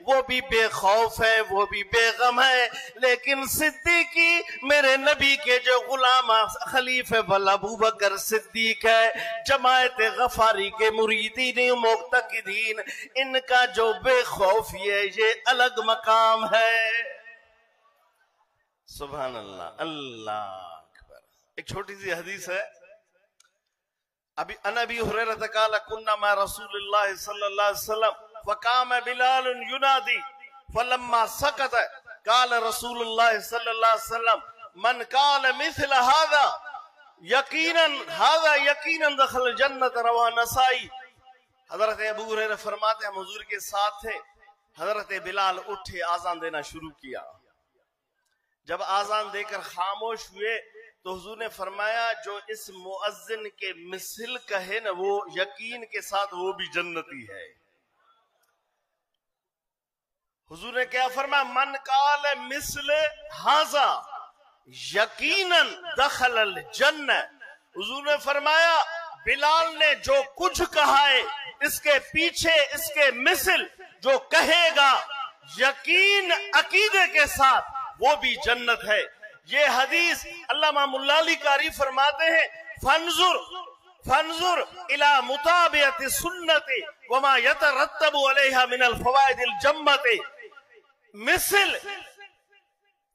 वो भी बेखौफ है, वो भी बेगम है। लेकिन सिद्दीकी मेरे नबी के जो गुलाम खलीफे वल अबू बकर सिद्दीक है, जमायत गफारी के मुरीदीन मुक्तकिदीन, इनका जो बेखौफ है ये अलग मकाम है। सुभान अल्लाह, अल्लाह अकबर। एक छोटी सी हदीस है। अभी अनबी हुरैरा क़ाल कुन्ना मा रसूलुल्लाह सल्लल्लाहु अलैहि वसल्लम वकाम बिलाल युनादी फलम्मा सकत क़ाल रसूलुल्लाह सल्लल्लाहु अलैहि वसल्लम मन क़ाल मिस्ल हाज़ा यकीनन दखल जन्नत। रवा नसाई। हजरत अबू हुरैरा फरमाते हैं, हुजूर के साथ थे। हजरत बिलाल उठे, आजान देना शुरू किया। जब आजान देकर खामोश हुए तो हुजूर ने फरमाया, जो इस मुअज्जिन के मिसल कहे ना, वो यकीन के साथ वो भी जन्नती है। हुजूर ने क्या फरमाया, मन काल मिसल हाजा यकीनन दखल जन्नत। हुजूर ने फरमाया, बिलाल ने जो कुछ कहा है, इसके पीछे इसके मिसल जो कहेगा यकीन अकीदे के साथ, वो भी जन्नत है। ये हदीस अल्लामा मुल्लाली कारी फरमाते हैं, फंजुर इला मुताबियत सुन्नति वमा यतरत्तबु अलैहा मिनल फवाइदिल जम्मति। मिसल,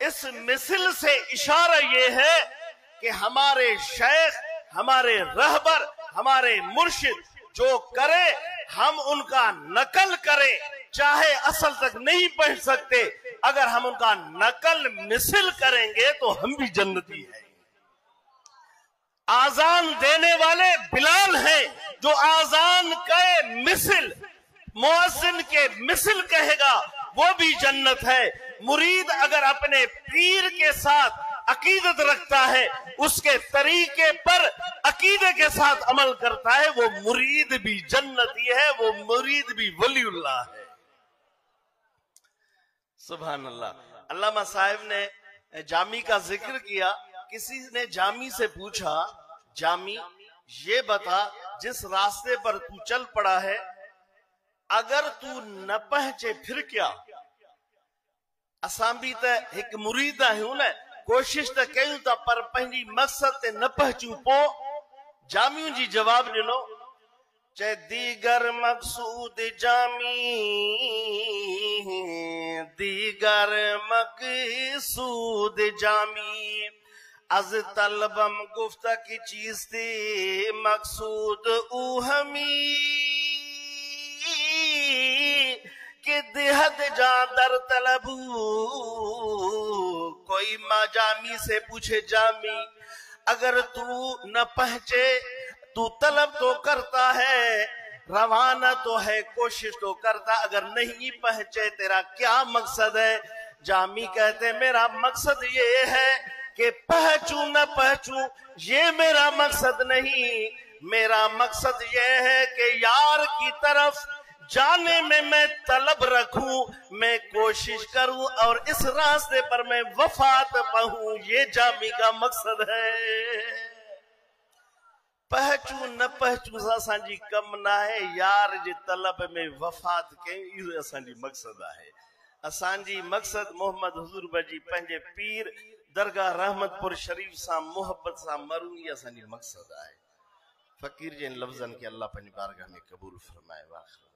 इस मिसल से इशारा ये है कि हमारे शेख, हमारे रहबर, हमारे मुर्शिद जो करे हम उनका नकल करें, चाहे असल तक नहीं पढ़ सकते, अगर हम उनका नकल मिसल करेंगे तो हम भी जन्नती हैं। आजान देने वाले बिलाल हैं, जो आजान के मिसल, मुअज्जिन के मिसल कहेगा वो भी जन्नत है। मुरीद अगर अपने पीर के साथ अकीदत रखता है, उसके तरीके पर अकीदे के साथ अमल करता है, वो मुरीद भी जन्नती है, वो मुरीद भी वलीउल्लाह है। सुभान अल्लाह। अल्लामा साहिब ने जामी का जिक्र किया। किसी ने जामी से पूछा, जामी ये बता, जिस रास्ते पर तू चल पड़ा है, अगर तू न पहुंचे फिर क्या? असां भी त एक मुरीद आहियूं न, कोशिश त कयूं था पर पंहिंजी मक़सद ते न पहुचूं। पोइ जामियूं जी जवाब ॾिनो, चे दीगर मक़सूद जामी, दीगर मक़सूद जामी, अज तलबम गुफ्ता की चीज थी मक़सूद ऊ हमी, कि देहत जा दर तलबू। कोई माँ जामी से पूछे, जामी अगर तू न पहुंचे, तू तलब तो करता है, रवाना तो है, कोशिश तो करता, अगर नहीं पहुंचे तेरा क्या मकसद है? जामी कहते, मेरा मकसद ये है कि पहुंचू न पहुंचू ये मेरा मकसद नहीं, मेरा मकसद ये है कि यार की तरफ जाने में मैं तलब रखूं, मैं कोशिश करूं और इस रास्ते पर मैं वफात पाऊं, ये जामी का मकसद है। पहुंचू न पहुंचू असांजी कम ना है, यार जे तलब में वफात के, इहो असांजी मकसद है। असांजी मकसद मोहम्मद हुजूर बजी पंहिंजे पीर दरगाह रहमतपुर शरीफ सां मोहब्बत सां मरूं, ये असांजी मकसद है। फकीर जे इन लफ्ज़नि के अल्लाह पंहिंजी बारगाह में क़बूल फरमाए। वाखिर